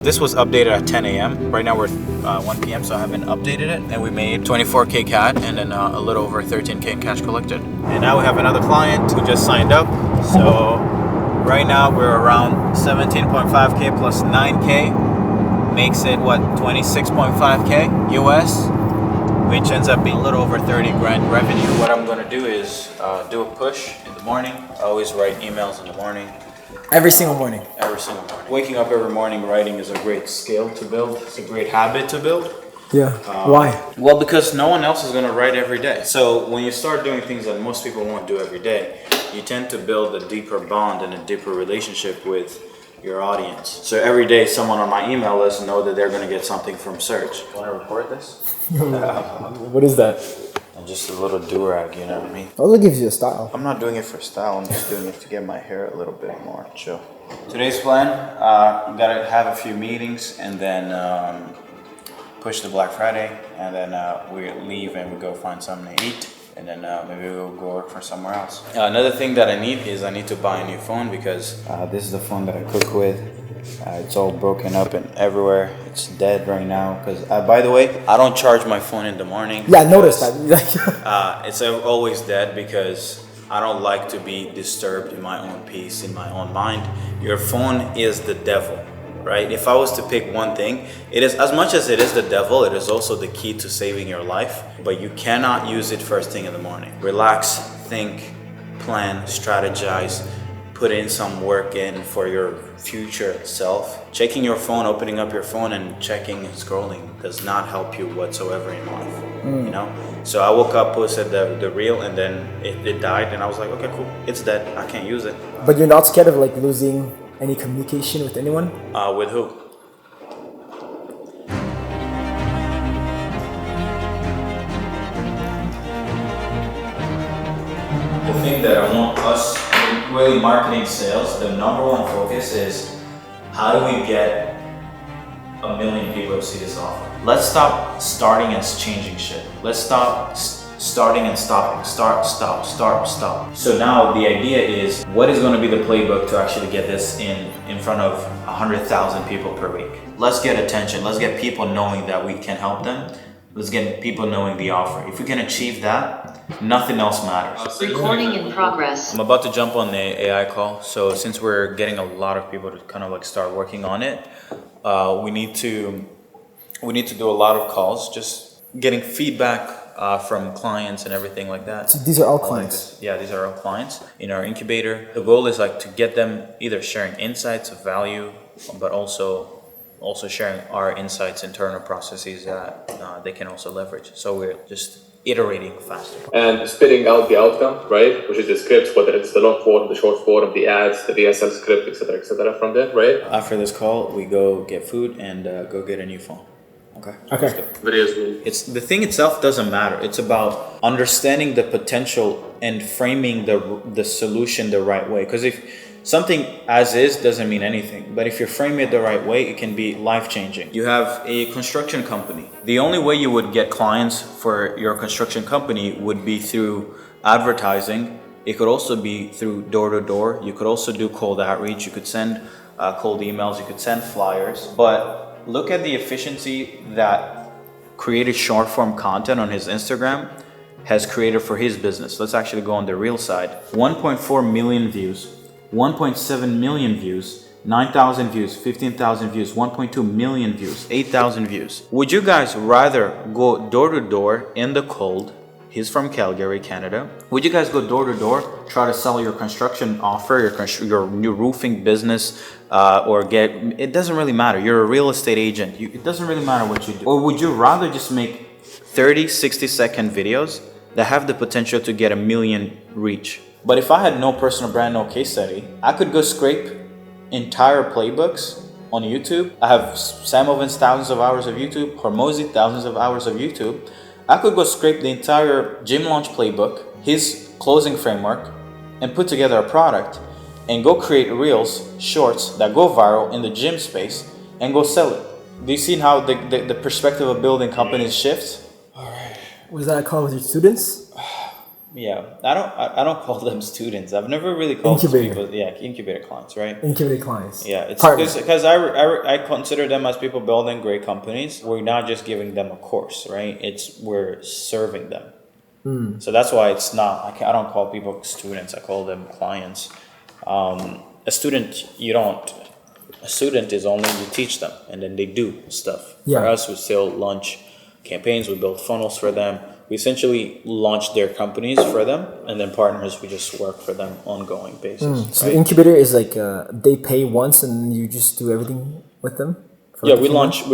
This was updated at 10 a.m. Right now we're 1 p.m. so I haven't updated it. And we made 24K CAD and then a little over 13K in cash collected. And now we have another client who just signed up. So right now we're around 17.5K plus 9K. Makes it what, 26.5K US, which ends up being a little over 30 grand revenue. What I'm gonna do is do a push in the morning. I always write emails in the morning. Every single morning. Every single morning. Waking up every morning writing is a great skill to build. It's a great habit to build. Yeah. Why? Well, because no one else is going to write every day. So when you start doing things that most people won't do every day, you tend to build a deeper bond and a deeper relationship with your audience. So every day someone on my email list know that they're going to get something from search. Want to record this? What is that? Just a little do-rag, you know what I mean? Oh, it gives you a style. I'm not doing it for style, I'm just doing it to get my hair a little bit more chill. Today's plan, gotta have a few meetings and then push the Black Friday, and then we leave and we go find something to eat, and then maybe we'll go work for somewhere else. Another thing that I need is I need to buy a new phone because this is the phone that I cook with. It's all broken up and everywhere. It's dead right now because, by the way, I don't charge my phone in the morning. Yeah, I noticed that. It's always dead because I don't like to be disturbed in my own peace, in my own mind. Your phone is the devil, right? If I was to pick one thing, it is, as much as it is the devil, it is also the key to saving your life, but you cannot use it first thing in the morning. Relax, think, plan, strategize, put in some work in for your future self. Checking your phone, opening up your phone and checking and scrolling does not help you whatsoever in life, you know? So I woke up, posted the reel, and then it died, and I was like, okay, cool, it's dead, I can't use it. But you're not scared of like losing any communication with anyone? With who? The thing that I want us, really marketing sales, the number one focus is how do we get 1 million people to see this offer? Let's stop starting and changing shit. Let's stop starting and stopping. Start, stop, start, stop. So now the idea is, what is going to be the playbook to actually get this in front of 100,000 people per week? Let's get attention. Let's get people knowing that we can help them. Let's get people knowing the offer. If we can achieve that, nothing else matters. Recording in progress. I'm about to jump on the AI call. So since we're getting a lot of people to kind of like start working on it, we need to do a lot of calls, just getting feedback from clients and everything like that. So these are all clients? Yeah, these are all clients in our incubator. The goal is like to get them either sharing insights of value, but also sharing our insights, internal processes that they can also leverage. So we're just iterating faster. And spitting out the outcome, right? Which is the scripts, whether it's the long form, the short form, the ads, the VSL script, etc., from there, right? After this call, we go get food and go get a new phone. Okay. Okay. Videos. It's the thing itself doesn't matter. It's about understanding the potential and framing the solution the right way. Because if something as is doesn't mean anything, but if you frame it the right way, it can be life-changing. You have a construction company. The only way you would get clients for your construction company would be through advertising. It could also be through door-to-door. You could also do cold outreach. You could send cold emails. You could send flyers. But look at the efficiency that created short-form content on his Instagram has created for his business. Let's actually go on the real side. 1.4 million views. 1.7 million views, 9,000 views, 15,000 views, 1.2 million views, 8,000 views. Would you guys rather go door to door in the cold? He's from Calgary, Canada. Would you guys go door to door, try to sell your construction offer, your new roofing business, it doesn't really matter. You're a real estate agent. It doesn't really matter what you do. Or would you rather just make 30, 60-second videos that have the potential to get 1 million reach? But if I had no personal brand, no case study, I could go scrape entire playbooks on YouTube. I have Sam Oven's thousands of hours of YouTube, Hormozy thousands of hours of YouTube. I could go scrape the entire gym launch playbook, his closing framework, and put together a product and go create reels, shorts that go viral in the gym space and go sell it. Do you see how the perspective of building companies shifts? Was that a call with your students? Yeah, I don't call them students. I've never really called these Incubator. people, yeah, incubator clients, right? Incubator clients. Yeah, it's Partners. because I consider them as people building great companies. We're not just giving them a course, right? We're serving them. So that's why it's not. I don't call people students. I call them clients. A student, you don't. A student is only you teach them, and then they do stuff. Yeah. For us, we still launch campaigns. We build funnels for them. We essentially launch their companies for them, and then partners, we just work for them ongoing basis. So the incubator is like they pay once and you just do everything with them. Yeah, we launch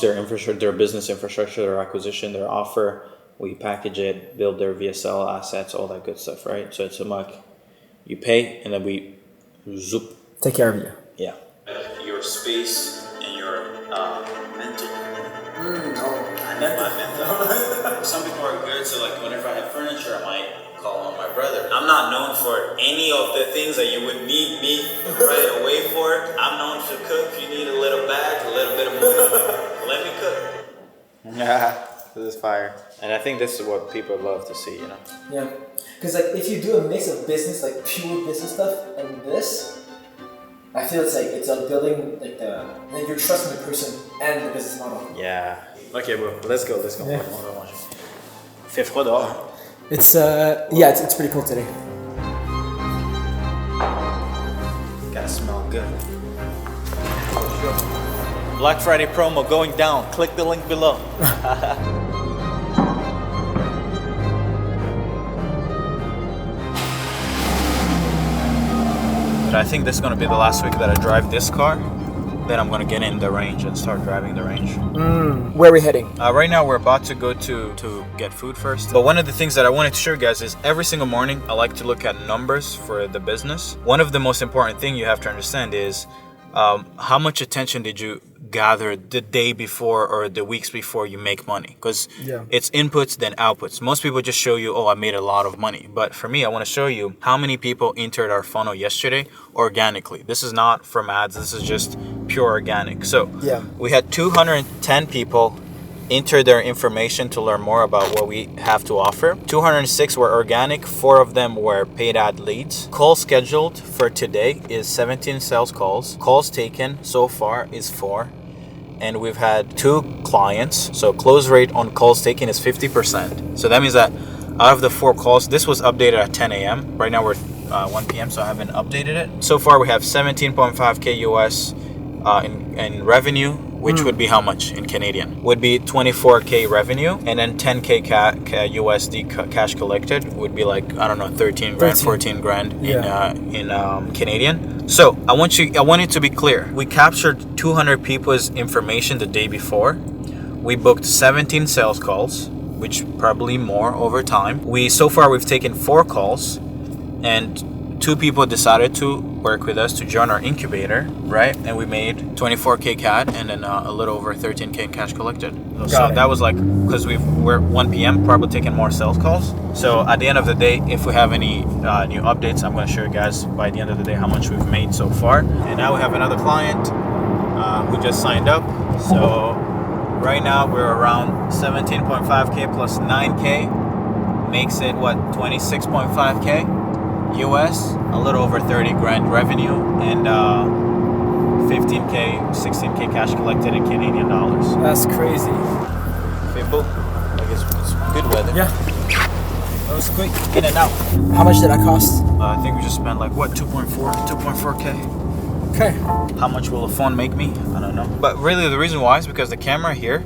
their infrastructure, their business infrastructure, their acquisition, their offer. We package it, build their VSL assets, all that good stuff, right? So it's like you pay, and then we zoop. Take care of you. Yeah. Your space and your mental. My mental. Some people are good, so like whenever I have furniture, I might call on my brother. I'm not known for any of the things that you would need me right away for. I'm known to cook. You need a little bag, a little bit of money. Let me cook. Yeah, this is fire. And I think this is what people love to see, you know? Yeah. Because like if you do a mix of business, like pure business stuff, and this, I feel it's like building like you're trusting the person and the business model. Yeah. Okay, bro. Let's go. Yeah. Fait froid dehors. It's it's pretty cool today. Gotta smell good. Black Friday promo going down. Click the link below. But I think this is gonna be the last week that I drive this car. Then I'm gonna get in the range and start driving the range. Where are we heading? Right now we're about to go to get food first. But one of the things that I wanted to show you guys is every single morning I like to look at numbers for the business. One of the most important thing you have to understand is how much attention did you gather the day before or the weeks before you make money? Because it's inputs then outputs. Most people just show you, oh, I made a lot of money. But for me, I want to show you how many people entered our funnel yesterday organically. This is not from ads. This is just pure organic. So we had 210 people enter their information to learn more about what we have to offer. 206 were organic, 4 of them were paid ad leads. Calls scheduled for today is 17 sales calls. Calls taken so far is 4. And we've had 2 clients. So close rate on calls taken is 50%. So that means that out of the 4 calls, this was updated at 10 a.m. Right now we're 1 p.m. so I haven't updated it. So far we have 17.5K US in revenue, which would be how much in Canadian? Would be 24K revenue, and then 10K USD cash collected would be like, I don't know, 13 grand, 14 grand in Canadian. So I want it to be clear. We captured 200 people's information the day before. We booked 17 sales calls, which probably more over time. So far we've taken 4 calls, and 2 people decided to work with us to join our incubator, right? And we made 24K CAD and then a little over 13K cash collected. So that was like, because we're 1 p.m. probably taking more sales calls. So at the end of the day, if we have any new updates, I'm going to show you guys by the end of the day how much we've made so far. And now we have another client who just signed up. So right now we're around 17.5K plus 9K makes it what, 26.5K US, a little over 30 grand revenue, and 15K, 16K cash collected in Canadian dollars. That's crazy. People, I guess it's good weather. Yeah. That was quick. In and out. How much did that cost? I think we just spent like what, 2.4K. Okay. How much will a phone make me? I don't know. But really the reason why is because the camera here,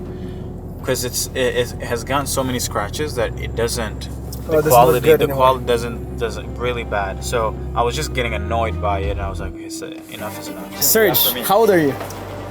because it has gotten so many scratches that it doesn't. The quality doesn't really bad. So I was just getting annoyed by it, and I was like, enough is enough. Serge, how old are you?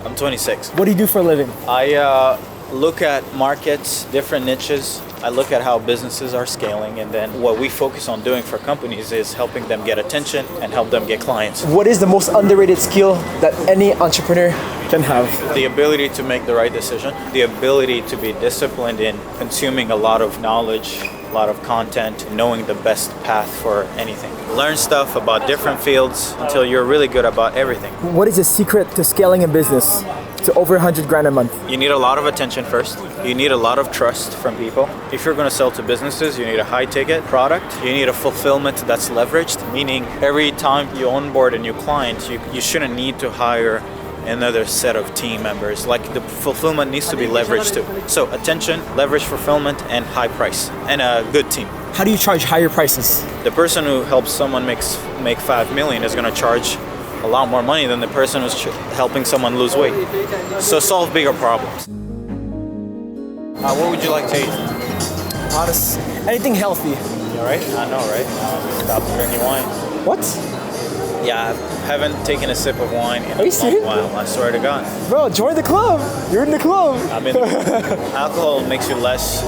I'm 26. What do you do for a living? I look at markets, different niches. I look at how businesses are scaling, and then what we focus on doing for companies is helping them get attention and help them get clients. What is the most underrated skill that any entrepreneur can have? The ability to make the right decision, the ability to be disciplined in consuming a lot of knowledge, a lot of content, knowing the best path for anything. Learn stuff about different fields until you're really good about everything. What is the secret to scaling a business? to over 100 grand a month? You need a lot of attention first. You need a lot of trust from people. If you're going to sell to businesses, you need a high ticket product. You need a fulfillment that's leveraged, meaning every time you onboard a new client, you shouldn't need to hire another set of team members. Like the fulfillment needs to be leveraged too. So attention, leverage, fulfillment, and high price, and a good team. How do you charge higher prices? The person who helps someone make 5 million is going to charge a lot more money than the person who's helping someone lose weight. So solve bigger problems. What would you like to eat? Honest, anything healthy. You all right? I know, right? Stop drinking wine. What? Yeah, I haven't taken a sip of wine in Are you a serious? while. I swear to God. Bro, join the club. You're in the club. I mean, alcohol makes you less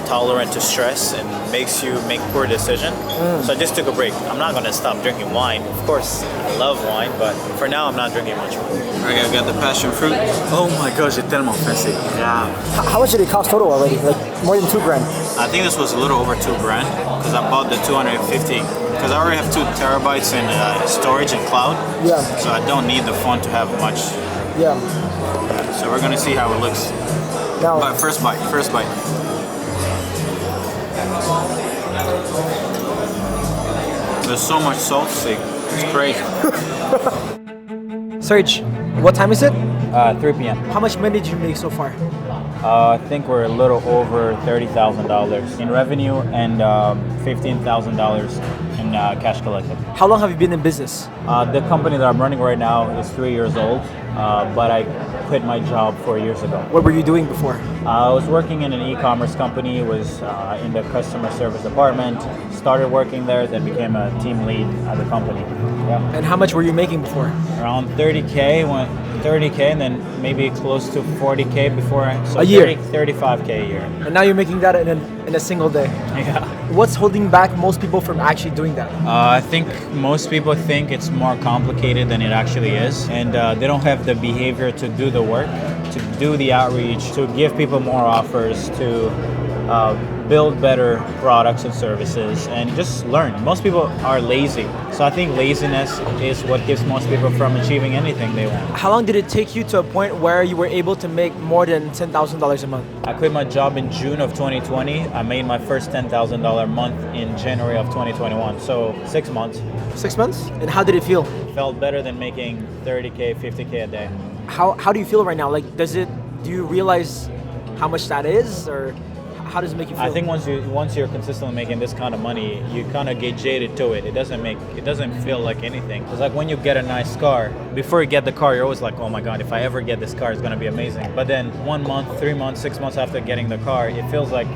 tolerant to stress and makes you make poor decisions. So I just took a break. I'm not gonna stop drinking wine. Of course, I love wine, but for now, I'm not drinking much. Alright, I got the passion fruit. Oh my gosh, it's tellement fancy. Yeah. How much did it cost total already? Like more than 2 grand. I think this was a little over 2 grand because I bought the 250. Because I already have 2 terabytes in storage and cloud. Yeah. So I don't need the phone to have much. Yeah. So we're gonna see how it looks. Now, But first bite. There's so much salt stick. It's crazy. Serge, what time is it? 3 p.m. How much money did you make so far? I think we're a little over $30,000 in revenue and $15,000 in cash collected. How long have you been in business? The company that I'm running right now is 3 years old, but I quit my job 4 years ago. What were you doing before? I was working in an e-commerce company, was in the customer service department, started working there, then became a team lead at the company. Yeah. And how much were you making before? Around 30K, and then maybe close to 40K before. So A year? 35K a year. And now you're making that in a single day. Yeah. What's holding back most people from actually doing that? I think most people think it's more complicated than it actually is, and they don't have the behavior to do the work, to do the outreach, to give people more offers, to build better products and services, and just learn. Most people are lazy, so I think laziness is what keeps most people from achieving anything they want. How long did it take you to a point where you were able to make more than $10,000 a month? I quit my job in June of 2020. I made my first $10,000 month in January of 2021, so 6 months. 6 months? And how did it feel? Felt better than making 30K, 50K a day. How do you feel right now? Like, do you realize how much that is, or how does it make you feel? I think once you're consistently making this kind of money, you kind of get jaded to it. It doesn't feel like anything. It's like when you get a nice car. Before you get the car, you're always like, oh my god, if I ever get this car, it's gonna be amazing. But then 1 month, 3 months, 6 months after getting the car, it feels like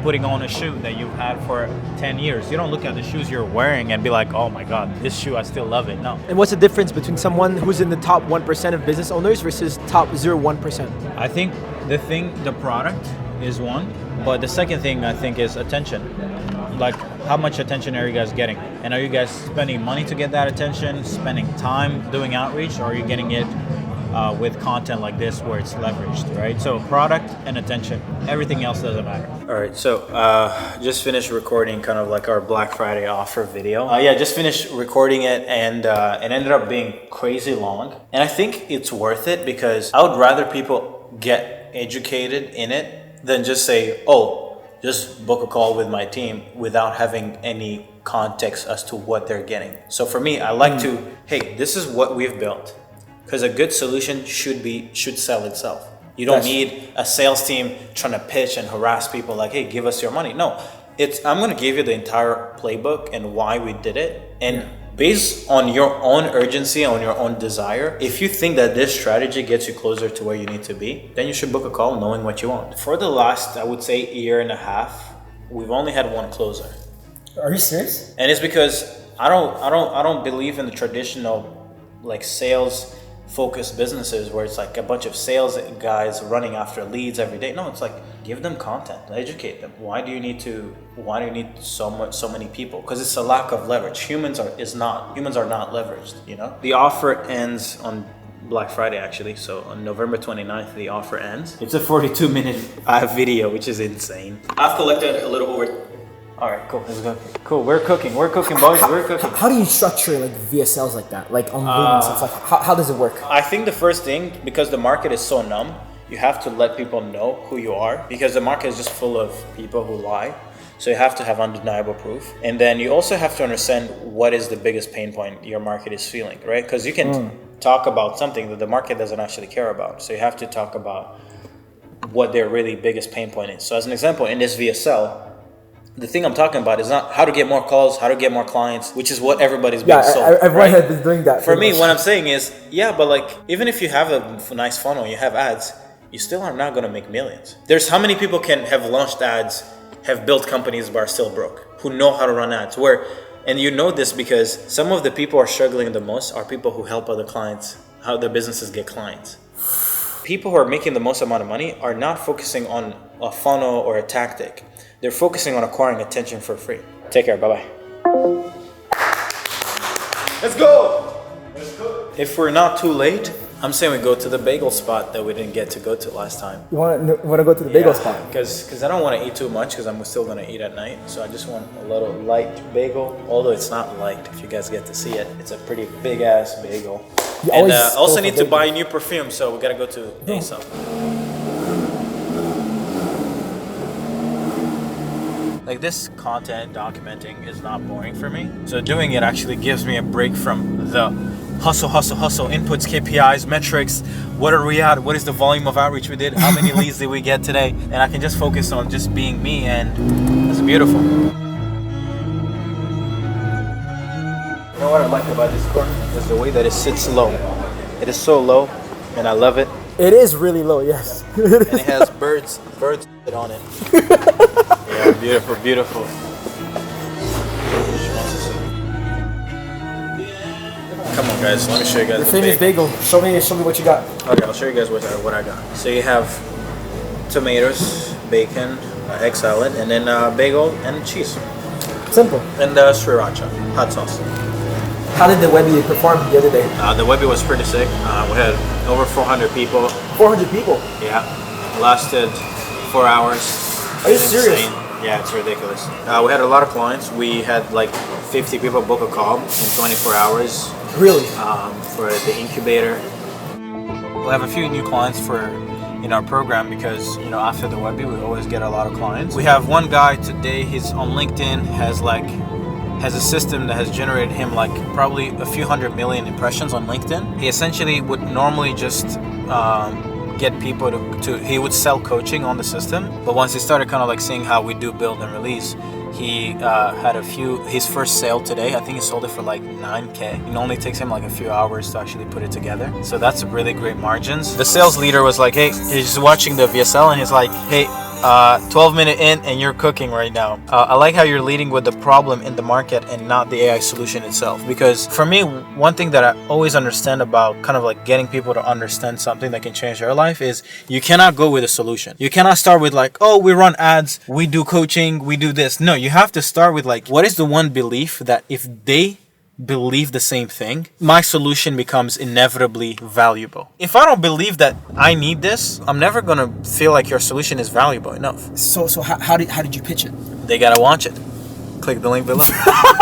putting on a shoe that you've had for 10 years. You don't look at the shoes you're wearing and be like, oh my god, this shoe, I still love it. No. And what's the difference between someone who's in the top 1% of business owners versus top 0.1%? I think the product is one, but the second thing I think is attention. Like, how much attention are you guys getting? And are you guys spending money to get that attention, spending time doing outreach, or are you getting it with content like this where it's leveraged, right? So product and attention, everything else doesn't matter. All right, so just finished recording kind of like our Black Friday offer video. Just finished recording it, and it ended up being crazy long. And I think it's worth it because I would rather people get educated in it than just say, oh, just book a call with my team without having any context as to what they're getting. So for me, I like to, hey, this is what we've built. Because a good solution should sell itself. You don't need a sales team trying to pitch and harass people like, hey, give us your money. No, I'm going to give you the entire playbook and why we did it. And based on your own urgency, on your own desire, if you think that this strategy gets you closer to where you need to be, then you should book a call knowing what you want. For the last, I would say, year and a half, we've only had one closer. Are you serious? And it's because I don't believe in the traditional like sales focused businesses where it's like a bunch of sales guys running after leads every day. No, it's like give them content, educate them. Why do you need so many people? Because it's a lack of leverage. Humans are not leveraged, you know? The offer ends on Black Friday actually, so on November 29th the offer ends. It's a 42-minute video, which is insane. I've collected a little over All right, cool. Let's go. Cool. We're cooking, boys. We're cooking. How do you structure like VSLs like that? Like on and stuff? Like how does it work? I think the first thing, because the market is so numb, you have to let people know who you are, because the market is just full of people who lie. So you have to have undeniable proof. And then you also have to understand what is the biggest pain point your market is feeling, right? Because you can talk about something that the market doesn't actually care about. So you have to talk about what their really biggest pain point is. So as an example, in this VSL, the thing I'm talking about is not how to get more calls, how to get more clients, which is what everybody's being sold. Everyone has been doing that. For me, what I'm saying is, but like, even if you have a nice funnel, you have ads, you still are not going to make millions. There's how many people can have launched ads, have built companies but are still broke, who know how to run ads. And you know this because some of the people who are struggling the most are people who help other clients, how their businesses get clients. People who are making the most amount of money are not focusing on a funnel or a tactic. They're focusing on acquiring attention for free. Take care. Bye-bye. Let's go. If we're not too late, I'm saying we go to the bagel spot that we didn't get to go to last time. You want to go to the bagel spot? Because I don't want to eat too much because I'm still going to eat at night. So I just want a little light bagel. Although it's not light, if you guys get to see it. It's a pretty big-ass bagel. And I also need to buy new perfume, so we got to go to ASAP. Like, this content documenting is not boring for me. So doing it actually gives me a break from the hustle, inputs, KPIs, metrics. What are we at? What is the volume of outreach we did? How many leads did we get today? And I can just focus on just being me, and it's beautiful. You know what I like about this corner? Is the way that it sits low. It is so low, and I love it. It is really low, yes. And it has birds on it. Yeah, beautiful. Come on, guys. Let me show you guys the famous bagel. Show me what you got. Okay, I'll show you guys what I got. So you have tomatoes, bacon, egg salad, and then bagel and cheese. Simple. And sriracha, hot sauce. How did the Webby perform the other day? The Webby was pretty sick. We had over 400 people. 400 people? Yeah. Lasted 4 hours. Are you serious? Yeah, it's ridiculous. We had a lot of clients. We had like 50 people book a call in 24 hours. Really? For the Incubator. We'll have a few new clients in our program because, after the Webby, we always get a lot of clients. We have one guy today, he's on LinkedIn, has a system that has generated him like probably a few 100 million impressions on LinkedIn. He essentially would normally just get people he would sell coaching on the system, but once he started kind of like seeing how we do build and release, he had his first sale today. I think he sold it for like 9K. It only takes him like a few hours to actually put it together. So that's really great margins. The sales leader was like, hey, he's watching the VSL and he's like, hey, 12 minute in and you're cooking right now. I like how you're leading with the problem in the market and not the AI solution itself. Because for me, one thing that I always understand about kind of like getting people to understand something that can change their life is you cannot go with a solution. You cannot start with like, oh, we run ads, we do coaching, we do this. No, you have to start with like, what is the one belief that if they believe the same thing, my solution becomes inevitably valuable. If I don't believe that I need this, I'm never gonna feel like your solution is valuable enough. So how did you pitch it? They gotta watch it. Click the link below.